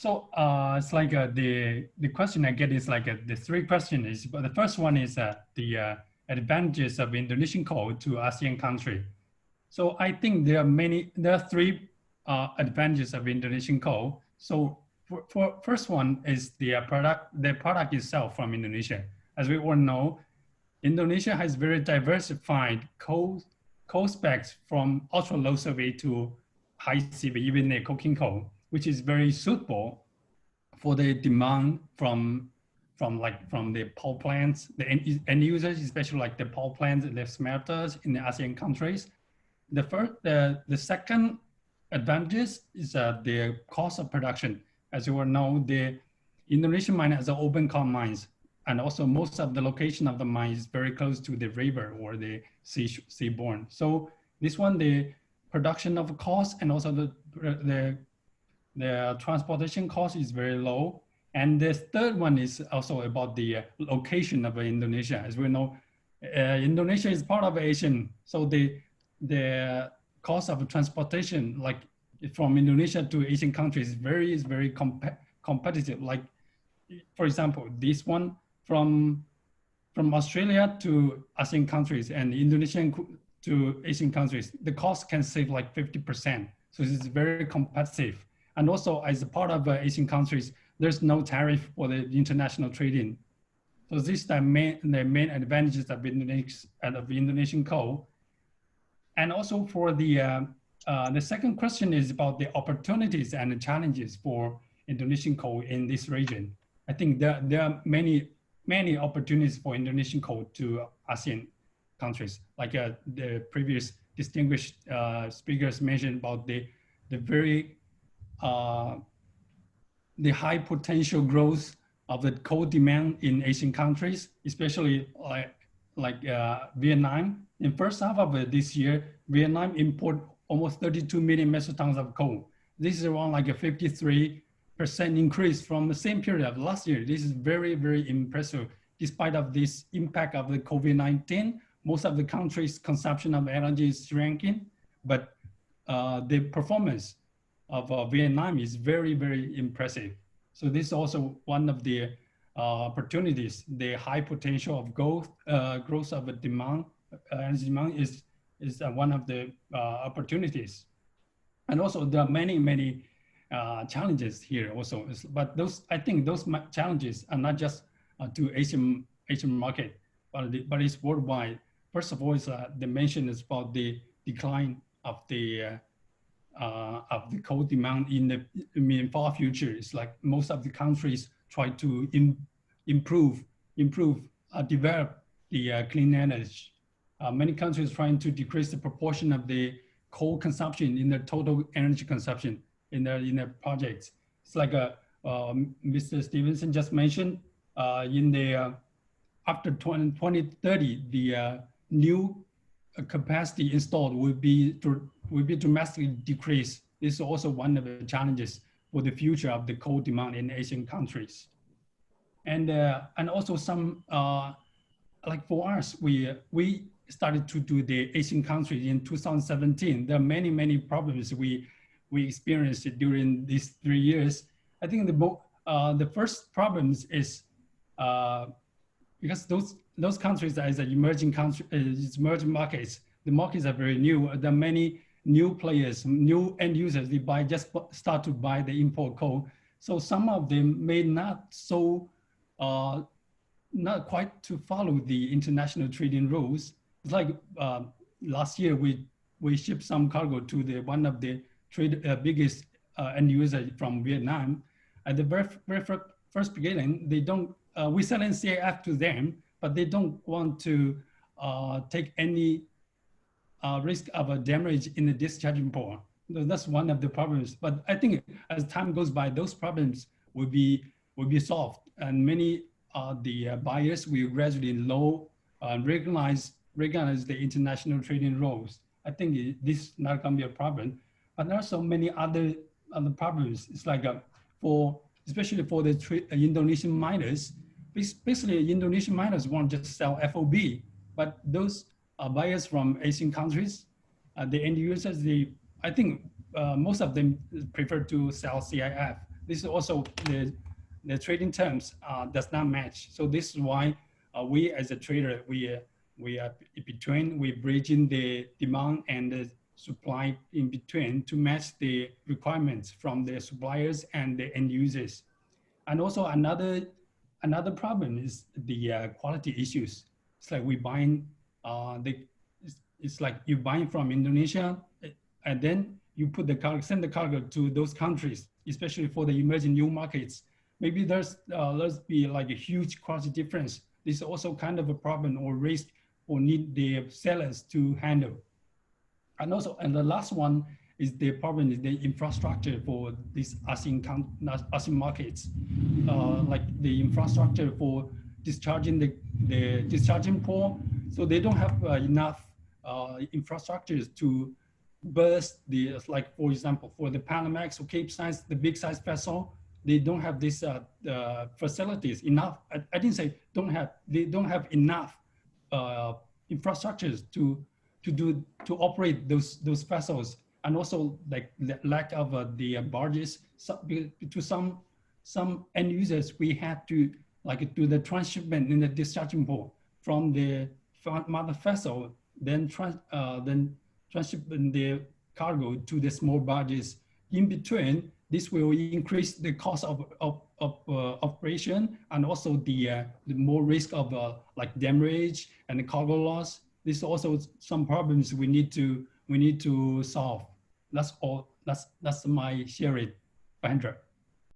It's like the question I get is like the three questions. But the first one is the advantages of Indonesian coal to ASEAN country. So I think there are three advantages of Indonesian coal. So for first one is the product itself from Indonesia. As we all know, Indonesia has very diversified coal specs from ultra low CV to high CV, even the coking coal, which is very suitable for the demand from the power plants, the end users, especially like the power plants, the smelters in the ASEAN countries. The second advantage is the cost of production. As you all know, the Indonesian mine has open cut mines, and also most of the location of the mine is very close to the river or the seaborne. So this one, the production of cost and also the transportation cost is very low. And the third one is also about the location of Indonesia. As we know, Indonesia is part of ASEAN, so the cost of transportation, like from Indonesia to Asian countries, is very competitive. Like, for example, this one from Australia to ASEAN countries and Indonesian to Asian countries, the cost can save like 50%. So it's very competitive. And also, as a part of Asian countries, there's no tariff for the international trading. So these are the main advantages of Indonesian coal. And also for the second question is about the opportunities and the challenges for Indonesian coal in this region. I think there are many opportunities for Indonesian coal to ASEAN countries, like the previous distinguished speakers mentioned about the very the high potential growth of the coal demand in Asian countries, especially like Vietnam. In first half of this year, Vietnam import almost 32 million metric tons of coal. This is around like a 53% increase from the same period of last year. This is very, very impressive. Despite of this impact of the COVID-19, most of the country's consumption of energy is shrinking, but the performance of Vietnam is very, very impressive. So this is also one of the opportunities. The high potential of growth of the demand, energy demand is one of the opportunities. And also there are many challenges here also. But I think those challenges are not just to Asian market, but it's worldwide. First of all, the mention is about the decline of the coal demand in the far future. It's like most of the countries try to develop the clean energy. Many countries trying to decrease the proportion of the coal consumption in the total energy consumption in their projects. It's like Mr. Stevenson just mentioned, after 2030, the new capacity installed will be dramatically decreased. This is also one of the challenges for the future of the coal demand in Asian countries. And also some, like for us, we started to do the Asian countries in 2017. There are many problems we experienced during these 3 years. I think the first problems is because those countries as emerging markets, the markets are very new. There are many new players, new end users. They start to buy the import coal. So some of them may not quite to follow the international trading rules. It's like last year we shipped some cargo to one of the biggest end users from Vietnam. At the very first beginning, they don't. We sell CIF to them, but they don't want to take any risk of a damage in the discharging port. That's one of the problems. But I think as time goes by, those problems will be solved, and many the buyers will gradually recognize the international trading rules. I think this is not going to be a problem. But there are so many other problems. It's like especially for the Indonesian miners. Basically, Indonesian miners won't just sell FOB, but those buyers from Asian countries, the end users, I think most of them prefer to sell CIF. This is also the trading terms does not match. So this is why we as a trader, we are between, we're bridging the demand and the supply in between to match the requirements from the suppliers and the end users. And also another problem is the quality issues. It's like we buying it's like you buying from Indonesia, and then you put the cargo, send the cargo to those countries, especially for the emerging new markets. Maybe there's be like a huge quality difference. This is also kind of a problem or risk or need the sellers to handle. And also, and the last one is the problem is the infrastructure for these ASEAN markets, like the infrastructure for discharging the discharging port. So they don't have enough infrastructures to burst the, like for example, for the Panamax or Capesize, the big size vessel, they don't have these facilities enough. I didn't say don't have, they don't have enough infrastructures to operate those vessels, and also like the lack of the barges. So, to some end users, we had to like do the transshipment in the discharging port from the mother vessel, then transshipment the cargo to the small barges. In between, this will increase the cost of operation, and also the more risk of like damage and the cargo loss. This is also some problems we need to solve. That's all. That's my sharing, Mahendra.